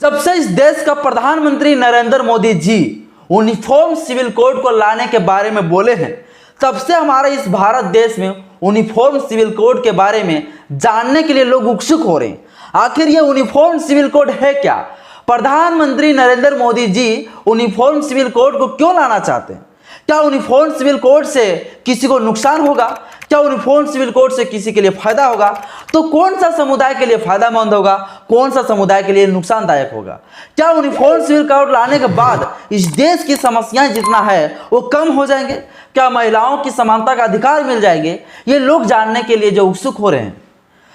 जब से इस देश का प्रधानमंत्री Narendra Modi ji uniform civil code को लाने के बारे में बोले हैं, तब से हमारे इस भारत देश में यूनिफॉर्म सिविल कोड के बारे में जानने के लिए लोग उत्सुक हो रहे हैं। आखिर ये यूनिफॉर्म सिविल कोड है क्या? प्रधानमंत्री Narendra Modi ji uniform civil code को क्यों लाना चाहते हैं? क्या यूनिफॉर्म सिविल कोड से किसी को नुकसान होगा? क्या यूनिफॉर्म सिविल कोड से किसी के लिए फायदा होगा? तो कौन सा समुदाय के लिए फायदेमंद होगा, कौन सा समुदाय के लिए नुकसानदायक होगा? क्या यूनिफॉर्म सिविल कोड लाने के बाद इस देश की समस्याएं जितना है वो कम हो जाएंगे? क्या महिलाओं की समानता का अधिकार मिल जाएंगे? ये लोग जानने के लिए जो उत्सुक हो रहे हैं।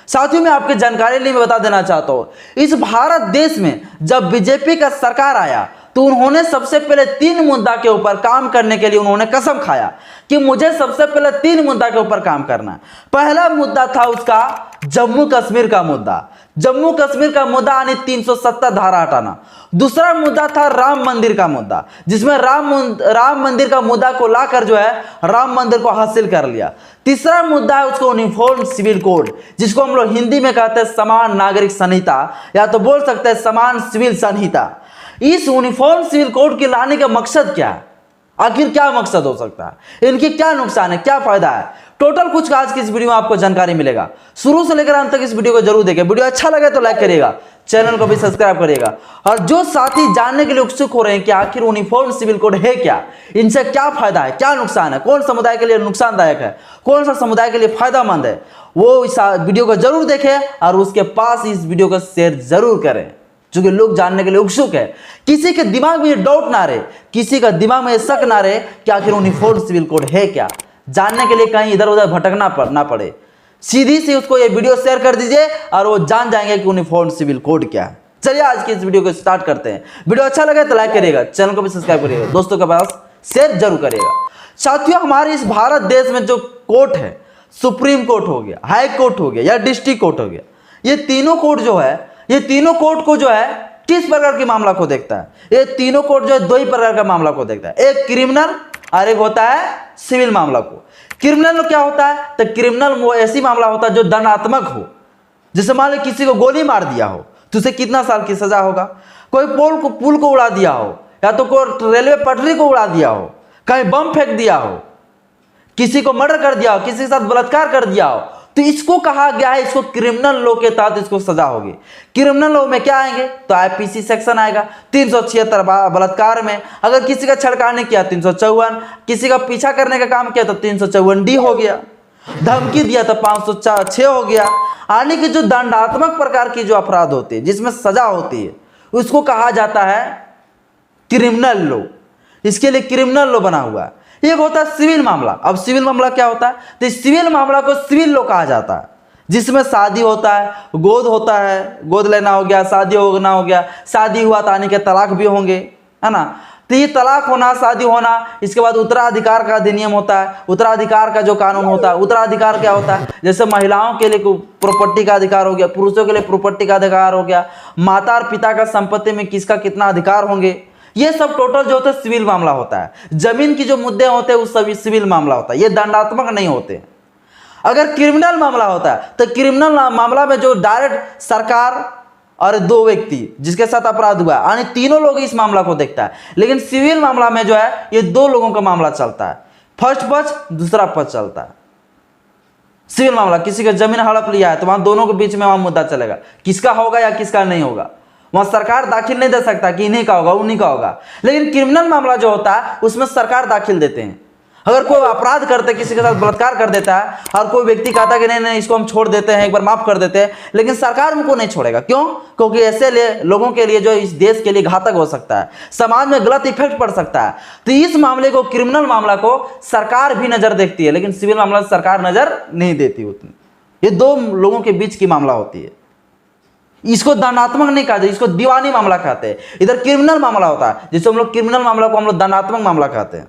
साथियों, मैं आपकी जानकारी लिए बता देना चाहता हूं, इस भारत देश में जब बीजेपी का सरकार आया तो उन्होंने सबसे पहले 3 मुद्दा के ऊपर काम करने के लिए उन्होंने कसम खाया कि मुझे सबसे पहले 3 मुद्दा के ऊपर काम करना है। पहला मुद्दा था उसका जम्मू कश्मीर का मुद्दा, जम्मू कश्मीर का मुद्दा यानी 370 धारा हटाना। दूसरा मुद्दा था राम मंदिर का मुद्दा, जिसमें राम मंदिर का मुद्दा को लाकर जो है राम मंदिर को हासिल कर लिया। तीसरा मुद्दा है उसको यूनिफॉर्म सिविल कोड, जिसको हम लोग हिंदी में कहते हैं समान नागरिक संहिता, या तो बोल सकते हैं समान सिविल संहिता। इस यूनिफॉर्म सिविल कोड के लाने का मकसद क्या है? आखिर क्या मकसद हो सकता है? इनकी क्या नुकसान है, क्या फायदा है? टोटल कुछ आज की इस वीडियो में आपको जानकारी मिलेगा। शुरू से लेकर अंत तक इस वीडियो को जरूर देखें। वीडियो अच्छा लगे तो लाइक करिएगा, चैनल को भी सब्सक्राइब करिएगा। और जो साथी जानने के लिए उत्सुक हो रहे हैं कि आखिर यूनिफॉर्म सिविल कोड है क्या, इनसे क्या फायदा है, क्या नुकसान है, कौन समुदाय के लिए नुकसानदायक है, कौन सा समुदाय के लिए फायदेमंद है, वो इस वीडियो को जरूर देखें और उसके पास इस वीडियो को शेयर जरूर करें, क्योंकि लोग जानने के लिए उत्सुक है। किसी के दिमाग में ये डाउट ना रहे, किसी का दिमाग में ये शक ना रहे कि आखिर यूनिफॉर्म सिविल कोड है क्या। जानने के लिए कहीं इधर उधर भटकना ना पड़े, सीधी सी उसको ये वीडियो शेयर कर दीजिए और वो जान जाएंगे कि यूनिफॉर्म सिविल कोड क्या है। चलिए आज की इस वीडियो को स्टार्ट करते हैं। वीडियो अच्छा लगे तो लाइक करिएगा, चैनल को भी सब्सक्राइब करिएगा, दोस्तों के पास शेयर जरूर करिएगा। साथियों, हमारे इस भारत देश में जो कोर्ट है, सुप्रीम कोर्ट हो गया, हाई कोर्ट हो गया या डिस्ट्रिक्ट कोर्ट हो गया, ये तीनों कोर्ट जो है, ये तीनों कोर्ट को जो है किस प्रकार के मामला को देखता है? ये तीनों कोर्ट जो है 2 ही प्रकार का मामला को देखता है, एक क्रिमिनल और एक होता है सिविल मामला को। क्रिमिनल क्या होता है? तो क्रिमिनल वो ऐसी मामला होता है जो दंडात्मक हो। जैसे मान लो किसी को गोली मार दिया हो तो उसे कितना साल की सजा होगा, कोई पुल को उड़ा दिया हो, या तो कोई रेलवे पटरी को उड़ा दिया हो, कहीं बम फेंक दिया हो, किसी को मर्डर कर दिया हो, किसी के साथ बलात्कार कर दिया हो, तो इसको कहा गया है, इसको क्रिमिनल लॉ के तहत इसको सजा होगी। क्रिमिनल लॉ में क्या आएंगे? तो आईपीसी सेक्शन आएगा 376 बलात्कार में, अगर किसी का छेड़खानी किया 354, किसी का पीछा करने का काम किया तो 354D हो गया, धमकी दिया तो 506 हो गया। यानी कि जो दंडात्मक प्रकार की जो अपराध होते हैं जिसमें सजा होती है उसको कहा जाता है क्रिमिनल लॉ। इसके लिए क्रिमिनल लॉ बना हुआ है। एक होता है सिविल मामला। अब सिविल मामला क्या होता है? तो सिविल मामला को सिविल लॉ कहा जाता है, जिसमें शादी होता है, गोद होता है, गोद लेना हो गया, शादी होना हो गया, शादी हुआ तो आने के तलाक भी होंगे, है ना। तो ये तलाक होना, शादी होना, इसके बाद उत्तराधिकार का अधिनियम होता है, उत्तराधिकार का जो कानून होता है। उत्तराधिकार क्या होता है? जैसे महिलाओं के लिए प्रॉपर्टी का अधिकार हो गया, पुरुषों के लिए प्रॉपर्टी का अधिकार हो गया, माता और पिता का संपत्ति में किसका कितना अधिकार होंगे, ये सब टोटल जो होता है सिविल मामला होता है। जमीन की जो मुद्दे होते हैं वो सभी सिविल मामला होता है, ये दंडात्मक नहीं होते। अगर क्रिमिनल मामला होता है तो क्रिमिनल मामला में जो डायरेक्ट सरकार और 2 व्यक्ति जिसके साथ अपराध हुआ है, यानी तीनों लोग इस मामला को देखता है। लेकिन सिविल मामला में जो है ये 2 लोगों का मामला चलता है, फर्स्ट पक्ष, दूसरा पक्ष चलता है। सिविल मामला किसी का जमीन हड़प लिया है तो वहां दोनों के बीच में वहां मुद्दा चलेगा, किसका होगा या किसका नहीं होगा। वहां सरकार दाखिल नहीं दे सकता कि इन्हीं का होगा उन्हीं का होगा। लेकिन क्रिमिनल मामला जो होता है उसमें सरकार दाखिल देते हैं। अगर कोई अपराध करते, किसी के साथ बलात्कार कर देता है और कोई व्यक्ति कहता है कि नहीं नहीं इसको हम छोड़ देते हैं, एक बार माफ कर देते हैं, लेकिन सरकार उनको नहीं छोड़ेगा। क्यों? क्योंकि ऐसे लोगों के लिए जो इस देश के लिए घातक हो सकता है, समाज में गलत इफेक्ट पड़ सकता है। तो इस मामले को, क्रिमिनल मामला को सरकार भी नजर देखती है, लेकिन सिविल मामला सरकार नजर नहीं देती उतनी। ये 2 लोगों के बीच की मामला होती है। इसको दंडात्मक नहीं कहते, इसको दीवानी मामला कहते हैं। इधर क्रिमिनल मामला होता है, जिससे हम लोग क्रिमिनल मामला को हम लोग दंडात्मक मामला कहते हैं।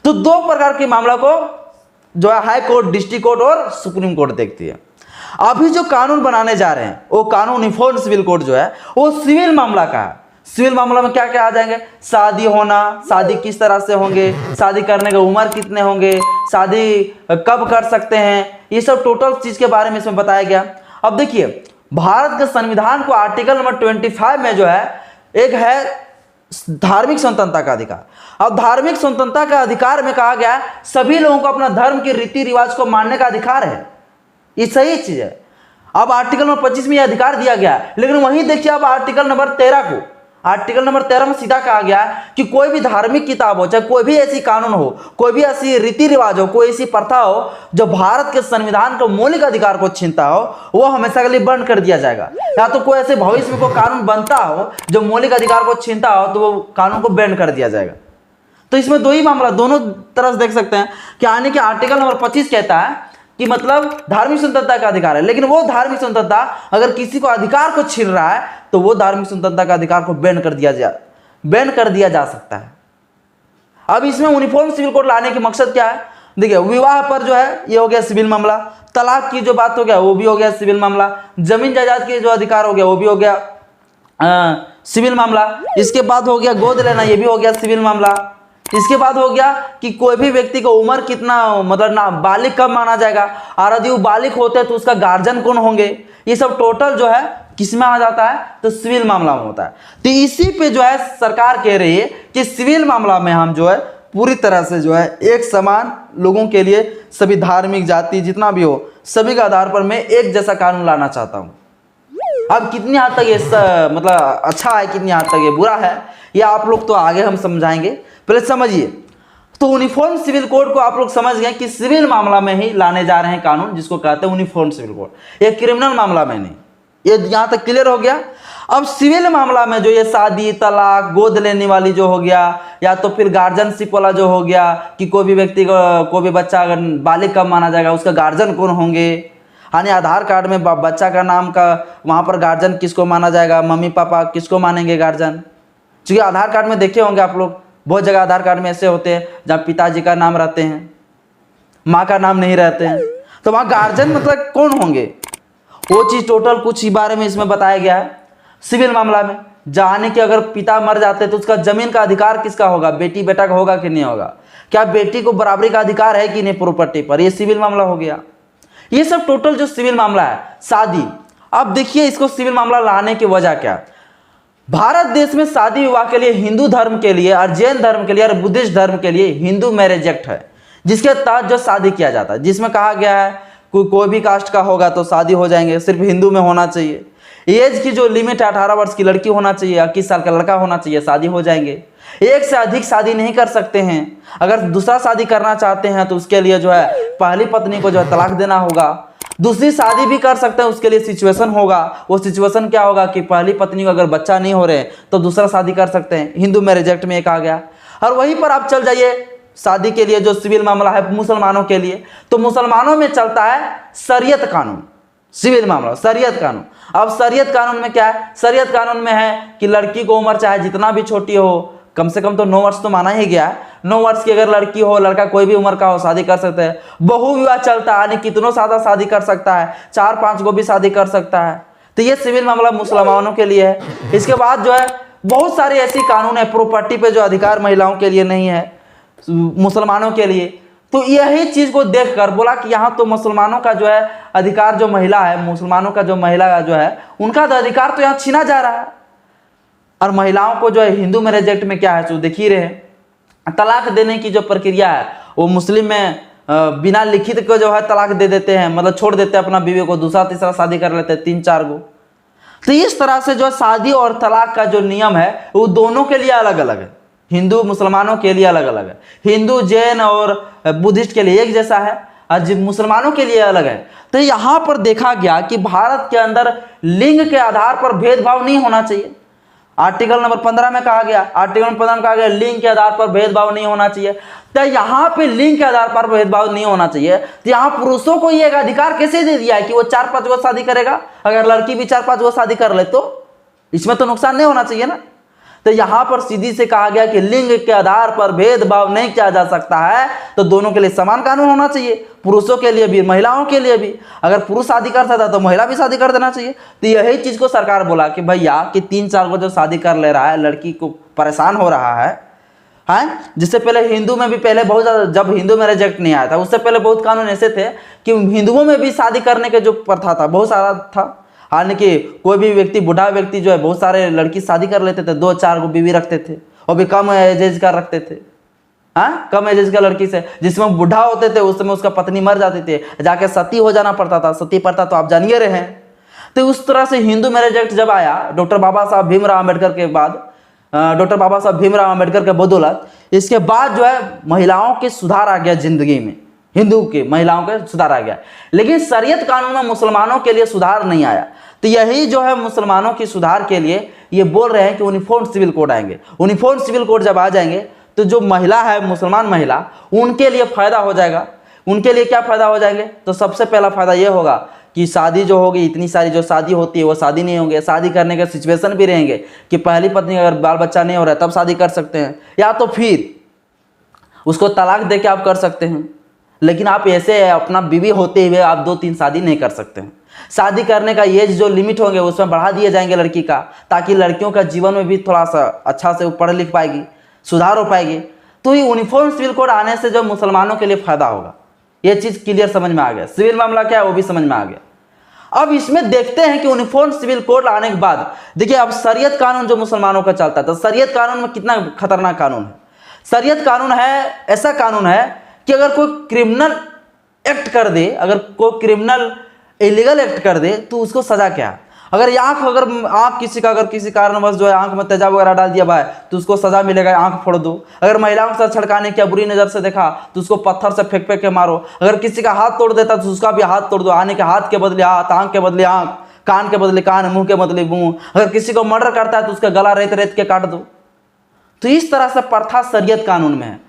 तो 2 प्रकार के मामला को जो है हाई कोर्ट, डिस्ट्रिक्ट कोर्ट और सुप्रीम कोर्ट देखती है। अभी जो कानून बनाने जा रहे हैं वो कानून यूनिफॉर्म सिविल कोड जो है वो सिविल मामला का है। सिविल मामला में क्या क्या आ जाएंगे? शादी होना, शादी किस तरह से होंगे, शादी करने का उम्र कितने होंगे, शादी कब कर सकते हैं, ये सब टोटल चीज के बारे में इसमें बताया गया। अब देखिए, भारत के संविधान को आर्टिकल नंबर 25 में जो है एक है धार्मिक स्वतंत्रता का अधिकार। अब धार्मिक स्वतंत्रता का अधिकार में कहा गया है सभी लोगों को अपना धर्म के रीति रिवाज को मानने का अधिकार है, ये सही चीज है। अब आर्टिकल नंबर 25 में यह अधिकार दिया गया है, लेकिन वहीं देखिए अब आर्टिकल नंबर 13 को, आर्टिकल नंबर 13 में सीधा कहा गया है कि कोई भी धार्मिक किताब हो, चाहे कोई भी ऐसी कानून हो, कोई भी ऐसी रीति रिवाज हो, कोई ऐसी प्रथा हो जो भारत के संविधान के मौलिक अधिकार को छीनता हो, वो हमेशा के लिए बंद कर दिया जाएगा। या तो कोई ऐसे भविष्य में कोई कानून बनता हो जो मौलिक अधिकार को छीनता हो तो वो कानून को बैन कर दिया जाएगा। तो इसमें दो ही मामला, दोनों तरह से देख सकते हैं कि आने के आर्टिकल नंबर 25 कहता है कि मतलब धार्मिक स्वतंत्रता का अधिकार है, लेकिन वो धार्मिक स्वतंत्रता अगर किसी को अधिकार को छीन रहा है तो वो धार्मिक स्वतंत्रता का अधिकार को बैन कर दिया जा सकता है। अब इसमें यूनिफॉर्म सिविल कोड लाने के मकसद क्या है? देखिए, विवाह पर जो है ये हो गया सिविल मामला, तलाक की जो बात हो गया वो भी हो गया सिविल मामला, जमीन जायदाद के जो अधिकार हो गया वो भी हो गया सिविल मामला। इसके बाद हो गया गोद लेना, ये भी हो गया सिविल मामला। इसके बाद हो गया कि कोई भी व्यक्ति को उम्र कितना, मतलब ना बालिग कब माना जाएगा, और यदि वो बालिग होते हैं तो उसका गार्जियन कौन होंगे, ये सब टोटल जो है किस में आ जाता है? तो सिविल मामला में होता है। तो इसी पे जो है सरकार कह रही है कि सिविल मामला में हम जो है पूरी तरह से जो है एक समान लोगों के लिए, सभी धार्मिक जाति जितना भी हो सभी के आधार पर मैं एक जैसा कानून लाना चाहता हूँ। अब कितनी हद तक ये मतलब अच्छा है, कितनी हद तक ये बुरा है, ये आप लोग तो आगे हम समझाएंगे, पहले समझिए। तो यूनिफॉर्म सिविल कोड को आप लोग समझ गए कि सिविल मामला में ही लाने जा रहे हैं कानून, जिसको कहते हैं यूनिफॉर्म सिविल कोड, ये क्रिमिनल मामला में नहीं। ये यहां तक क्लियर हो गया। अब सिविल मामला में जो ये शादी, तलाक, गोद लेने वाली जो हो गया, या तो फिर गार्जियनशिप वाला जो हो गया कि कोई भी व्यक्ति को, कोई भी बच्चा अगर बालिग कब माना जाएगा, उसका गार्जियन कौन होंगे, यानी आधार कार्ड में बच्चा का नाम का वहां पर गार्जियन किसको माना जाएगा, मम्मी पापा किसको मानेंगे गार्जियन। क्योंकि आधार कार्ड में देखे होंगे आप लोग, बहुत जगह आधार कार्ड में ऐसे होते हैं जहाँ पिताजी का नाम रहते हैं, माँ का नाम नहीं रहते हैं, तो वहाँ गार्जियन मतलब कौन होंगे, वो चीज़ टोटल कुछ ही बारे में इसमें बताया गया है। सिविल मामला में जाने कि अगर पिता मर जाते तो उसका जमीन का अधिकार किसका होगा, बेटी बेटा का होगा कि नहीं होगा, क्या बेटी को बराबरी का अधिकार है कि नहीं प्रॉपर्टी पर, ये सिविल मामला हो गया। ये सब टोटल जो सिविल मामला है। शादी, अब देखिए इसको सिविल मामला लाने की वजह क्या। भारत देश में शादी विवाह के लिए हिंदू धर्म के लिए और जैन धर्म के लिए और बुद्धिस्ट धर्म के लिए हिंदू मैरिज एक्ट है, जिसके तहत जो शादी किया जाता है, जिसमें कहा गया है कोई भी कास्ट का होगा तो शादी हो जाएंगे, सिर्फ हिंदू में होना चाहिए। एज की जो लिमिट है 18 वर्ष की लड़की होना चाहिए, 21 साल का लड़का होना चाहिए, शादी हो जाएंगे। एक से अधिक शादी नहीं कर सकते हैं। अगर दूसरा शादी करना चाहते हैं तो उसके लिए जो है पहली पत्नी को जो है तलाक देना होगा। दूसरी शादी भी कर सकते हैं, उसके लिए सिचुएशन होगा। वो सिचुएशन क्या होगा कि पहली पत्नी को अगर बच्चा नहीं हो रहे तो दूसरा शादी कर सकते हैं। हिंदू मैरिज एक्ट में एक आ गया। और वहीं पर आप चल जाइए शादी के लिए जो सिविल मामला है मुसलमानों के लिए, तो मुसलमानों में चलता है शरीयत कानून, सिविल मामला शरीयत कानून। अब शरीयत कानून में क्या है? शरीयत कानून में है कि लड़की को उम्र चाहे जितना भी छोटी हो, कम से कम तो 9 वर्ष तो माना ही गया है। 9 वर्ष की अगर लड़की हो, लड़का कोई भी उम्र का हो, शादी कर सकते हैं। बहु विवाह चलता है, यानी कितनों सादा शादी कर सकता है, 4-5 को भी शादी कर सकता है। तो ये सिविल मामला मुसलमानों के लिए है। इसके बाद जो है बहुत सारे ऐसी कानून है प्रॉपर्टी पे जो अधिकार महिलाओं के लिए नहीं है, मुसलमानों के लिए। तो यही चीज को देखकर बोला कि यहाँ तो मुसलमानों का जो है अधिकार, जो महिला है, मुसलमानों का जो महिला जो है उनका तो अधिकार तो यहाँ छीना जा रहा है। और महिलाओं को जो है हिंदू मैरिज एक्ट में क्या है तो देख ही रहे हैं, तलाक देने की जो प्रक्रिया है वो मुस्लिम में बिना लिखित को जो है तलाक दे देते हैं, मतलब छोड़ देते हैं अपना बीवी को, दूसरा तीसरा शादी कर लेते हैं, 3-4 गो। तो इस तरह से जो शादी और तलाक का जो नियम है वो दोनों के लिए अलग अलग है। हिंदू मुसलमानों के लिए अलग अलग है, हिंदू जैन और बुद्धिस्ट के लिए एक जैसा है, और मुसलमानों के लिए अलग है। तो यहाँ पर देखा गया कि भारत के अंदर लिंग के आधार पर भेदभाव नहीं होना चाहिए। आर्टिकल नंबर 15 में कहा गया, आर्टिकल नंबर 15 में कहा गया लिंग के आधार पर भेदभाव नहीं होना चाहिए। तो यहाँ पे लिंग के आधार पर भेदभाव नहीं होना चाहिए। तो यहाँ पुरुषों को ये अधिकार कैसे दे दिया है कि वो 4-5 गो शादी करेगा, अगर लड़की भी 4-5 गो शादी कर ले तो इसमें तो नुकसान नहीं होना चाहिए ना। तो यहाँ पर सीधी से कहा गया कि लिंग के आधार पर भेदभाव नहीं किया जा सकता है, तो दोनों के लिए समान कानून होना चाहिए, पुरुषों के लिए भी महिलाओं के लिए भी। अगर पुरुष शादी कर सकता तो महिला भी शादी कर देना चाहिए। तो यही चीज को सरकार बोला कि भैया कि 3-4 को जो शादी कर ले रहा है, लड़की को परेशान हो रहा है। जिससे पहले हिंदू में भी पहले बहुत ज्यादा, जब हिंदू मैरिज एक्ट नहीं आया था उससे पहले बहुत कानून ऐसे थे कि हिंदुओं में भी शादी करने के जो प्रथा था बहुत सारा था। हालांकि कि कोई भी व्यक्ति, बूढ़ा व्यक्ति जो है, बहुत सारे लड़की शादी कर लेते थे, 2-4 को बीवी रखते थे और भी कम एज का रखते थे। हाँ, कम एज का लड़की से, जिसमें बूढ़ा होते थे उस समय उसका पत्नी मर जाती थी, जाके सती हो जाना पड़ता था। सती प्रथा तो आप जानिए रहे हैं। तो उस तरह से हिंदू मैरिज एक्ट जब आया डॉक्टर बाबा साहब भीमराव अम्बेडकर के बाद, डॉक्टर बाबा साहब भीमराव अम्बेडकर के बदौलत, इसके बाद जो है महिलाओं के सुधार आ गया जिंदगी में, हिंदू के महिलाओं के सुधार आ गया। लेकिन शरीयत कानून में मुसलमानों के लिए सुधार नहीं आया। तो यही जो है मुसलमानों की सुधार के लिए ये बोल रहे हैं कि यूनिफॉर्म सिविल कोड आएंगे। यूनिफॉर्म सिविल कोड जब आ जाएंगे तो जो महिला है, मुसलमान महिला, उनके लिए फायदा हो जाएगा। उनके लिए क्या फायदा हो जाएंगे? तो सबसे पहला फायदा ये होगा कि शादी जो होगी, इतनी सारी जो शादी होती है वो शादी नहीं होंगे। शादी करने के सिचुएशन भी रहेंगे कि पहली पत्नी अगर बाल बच्चा नहीं हो रहा है तब शादी कर सकते हैं, या तो फिर उसको तलाक दे के आप कर सकते हैं। लेकिन आप ऐसे अपना बीवी होते हुए आप 2-3 शादी नहीं कर सकते हैं। शादी करने का एज जो लिमिट होंगे उसमें बढ़ा दिए जाएंगे लड़की का, ताकि लड़कियों का जीवन में भी थोड़ा सा अच्छा से पढ़ लिख पाएगी, सुधार हो पाएगी। तो ये यूनिफॉर्म सिविल कोड आने से जो मुसलमानों के लिए फायदा होगा, ये चीज़ क्लियर समझ में आ गया। सिविल मामला क्या है वो भी समझ में आ गया। अब इसमें देखते हैं कि यूनिफॉर्म सिविल कोड आने के बाद देखिए, अब शरीयत कानून जो मुसलमानों का चलता है, तो शरीयत कानून में कितना खतरनाक कानून है। शरीयत कानून है, ऐसा कानून है कि अगर कोई क्रिमिनल एक्ट कर दे, अगर कोई क्रिमिनल इलीगल एक्ट कर दे तो उसको सजा क्या है। अगर आँख किसी का अगर किसी कारणवश जो है आँख में तेजाब वगैरह डाल दिया भाई तो उसको सजा मिलेगा, आँख फोड़ दो। अगर महिलाओं के साथ छड़काने की बुरी नज़र से देखा तो उसको पत्थर से फेंक के मारो। अगर किसी का हाथ तोड़ देता तो उसका भी हाथ तोड़ दो, आने के हाथ के बदले हाथ, आँख के बदले आँख, कान के बदले कान, मुँह के बदले मुँह। अगर किसी को मर्डर करता है तो उसका गला रेत के काट दो। तो इस तरह से प्रथा शरीयत कानून में है।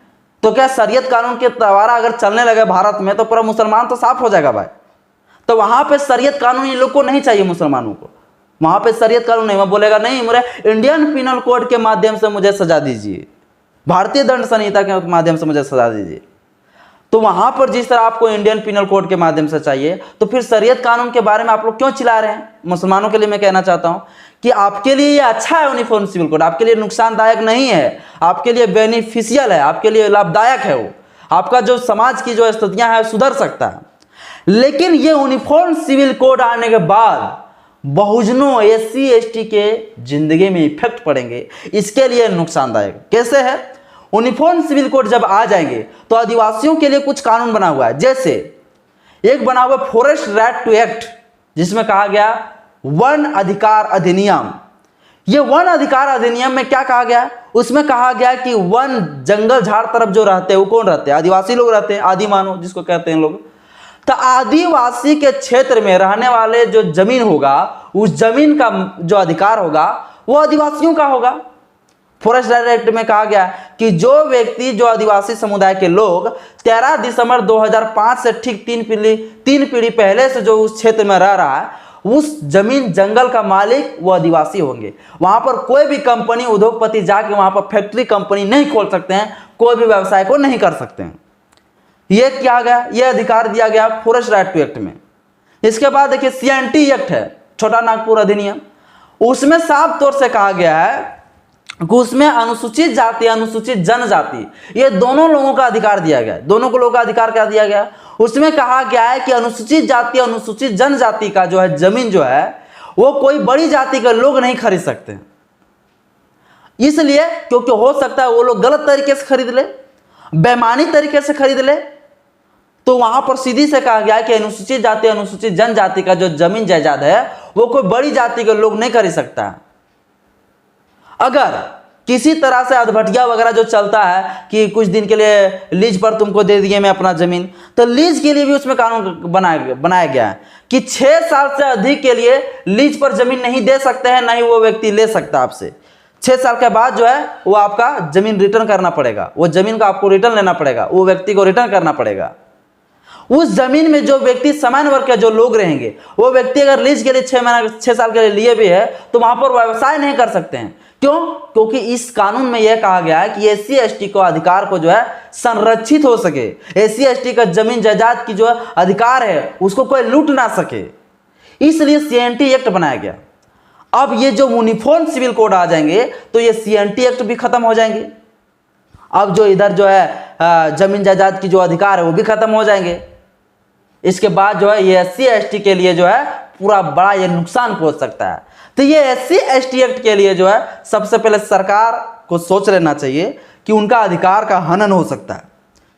तो क्या शरीयत कानून के द्वारा अगर चलने लगे भारत में तो पूरा मुसलमान तो साफ हो जाएगा भाई। तो वहां पे शरीयत कानून इन लोग को नहीं चाहिए, मुसलमानों को वहां पे शरीयत कानून नहीं। मैं बोलेगा नहीं, मुझे इंडियन पिनल कोड के माध्यम से मुझे सजा दीजिए, भारतीय दंड संहिता के माध्यम से मुझे सजा दीजिए। तो वहां पर जिस तरह आपको इंडियन पिनल कोड के माध्यम से चाहिए, तो फिर शरीयत कानून के बारे में आप लोग क्यों चिल्ला रहे हैं। मुसलमानों के लिए मैं कहना चाहता हूं कि आपके लिए ये अच्छा है यूनिफॉर्म सिविल कोड, आपके लिए नुकसानदायक नहीं है, आपके लिए बेनिफिशियल है, आपके लिए लाभदायक है। वो आपका जो समाज की जो स्थितियां हैं सुधर सकता है। लेकिन ये यूनिफॉर्म सिविल कोड आने के बाद बहुजनों SC ST के जिंदगी में इफेक्ट पड़ेंगे, इसके लिए नुकसानदायक कैसे है। यूनिफॉर्म सिविल कोड जब आ जाएंगे तो आदिवासियों के लिए कुछ कानून बना हुआ है। जैसे एक बना हुआ फॉरेस्ट राइट टू एक्ट, जिसमें कहा गया वन अधिकार अधिनियम। ये वन अधिकार अधिनियम में क्या कहा गया, उसमें कहा गया कि वन जंगल झाड़ तरफ जो रहते हैं वो कौन रहते हैं, आदिवासी लोग रहते हैं, आदि मानव जिसको कहते हैं लोग। तो आदिवासी के क्षेत्र में रहने वाले जो जमीन होगा, उस जमीन का जो अधिकार होगा वो आदिवासियों का होगा। फॉरेस्ट राइट एक्ट में कहा गया कि जो व्यक्ति, जो आदिवासी समुदाय के लोग 13 दिसंबर 2005 से ठीक 3 पीढ़ी पहले से जो उस क्षेत्र में रह रहा है, उस जमीन जंगल का मालिक वो आदिवासी होंगे। वहां पर कोई भी कंपनी, उद्योगपति जाके वहां पर फैक्ट्री कंपनी नहीं खोल सकते हैं, कोई भी व्यवसाय को नहीं कर सकते हैं। ये क्या गया, ये अधिकार दिया गया फॉरेस्ट राइट टू एक्ट में। इसके बाद देखिए CNT एक्ट है, छोटा नागपुर अधिनियम। उसमें साफ तौर से कहा गया है कि उसमें अनुसूचित जाति, अनुसूचित जनजाति, ये दोनों लोगों का अधिकार दिया गया है। दोनों को लोगों का अधिकार क्या दिया गया, उसमें कहा गया है कि अनुसूचित जाति, अनुसूचित जनजाति का जो है जमीन जो है वो कोई बड़ी जाति के लोग नहीं खरीद सकते। इसलिए क्योंकि हो सकता है वो लोग गलत तरीके से खरीद ले, बेईमानी तरीके से खरीद ले। तो वहां पर सीधी से कहा गया है कि अनुसूचित जाति, अनुसूचित जनजाति का जो जमीन जायदाद है वो कोई बड़ी जाति के लोग नहीं खरीद सकता। अगर किसी तरह से अधभटिया वगैरह जो चलता है कि कुछ दिन के लिए लीज पर तुमको दे दिए मैं अपना जमीन, तो लीज के लिए भी उसमें कानून बनाया गया है कि 6 साल से अधिक के लिए लीज पर जमीन नहीं दे सकते हैं, नहीं वो व्यक्ति ले सकता आपसे। 6 साल के बाद जो है वो आपका जमीन रिटर्न करना पड़ेगा, वो जमीन का आपको रिटर्न लेना पड़ेगा, वो व्यक्ति को रिटर्न करना पड़ेगा। उस जमीन में जो व्यक्ति सामान्य वर्ग के जो लोग रहेंगे, वो व्यक्ति अगर लीज के लिए 6 साल के लिए भी है तो वहां पर व्यवसाय नहीं कर सकते हैं। क्यों? क्योंकि इस कानून में यह कहा गया है कि SC ST को अधिकार को जो है संरक्षित हो सके, SC ST का जमीन जायदाद की जो अधिकार है उसको कोई लूट ना सके, इसलिए CNT एक्ट बनाया गया। अब ये जो यूनिफॉर्म सिविल कोड आ जाएंगे तो ये CNT एक्ट भी खत्म हो जाएंगे। अब जो इधर जो है जमीन जायदाद की जो अधिकार है वो भी खत्म हो जाएंगे। इसके बाद जो है ये SC ST के लिए जो है पूरा बड़ा ये नुकसान पहुंच सकता है। तो ये SC/ST एक्ट के लिए जो है सबसे पहले सरकार को सोच लेना चाहिए कि उनका अधिकार का हनन हो सकता है,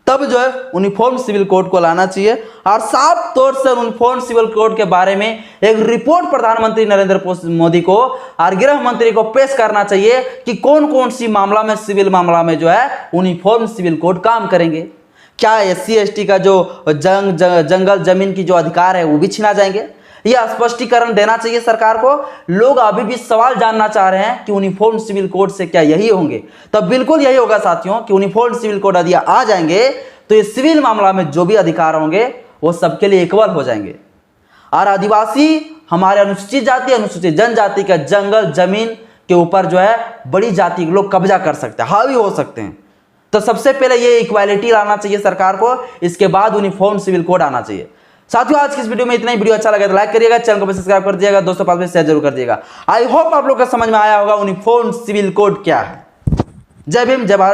तब जो है यूनिफॉर्म सिविल कोड को लाना चाहिए और साफ तौर से यूनिफॉर्म सिविल कोड के बारे में एक रिपोर्ट प्रधानमंत्री नरेंद्र मोदी को और गृह मंत्री को पेश करना चाहिए कि कौन कौन सी मामला में, सिविल मामला में जो है यूनिफॉर्म सिविल कोड काम करेंगे। क्या SC/ST का जो जंगल जमीन की जो अधिकार है वो भी छीना जाएंगे? यह स्पष्टीकरण देना चाहिए सरकार को। लोग अभी भी सवाल जानना चाह रहे हैं कि यूनिफॉर्म सिविल कोड से क्या यही होंगे? तो बिल्कुल यही होगा साथियों कि यूनिफॉर्म सिविल कोड यदि आ जाएंगे तो ये सिविल मामला में जो भी अधिकार होंगे वो सबके लिए इक्वल हो जाएंगे और आदिवासी, हमारे अनुसूचित जाति, अनुसूचित जनजाति का जंगल जमीन के ऊपर जो है बड़ी जाति के लोग कब्जा कर सकते हैं, हावी हो सकते हैं। तो सबसे पहले ये इक्वालिटी लाना चाहिए सरकार को, इसके बाद यूनिफॉर्म सिविल कोड आना चाहिए। साथियों आज की इस वीडियो में इतना ही। वीडियो अच्छा लगे तो लाइक करिएगा, चैनल को सब्सक्राइब कर दिएगा, दोस्तों पास में शेयर जरूर कर दिएगा। आई होप आप लोग को समझ में आया होगा यूनिफॉर्म सिविल कोड क्या है। जय भीम, जय भारत।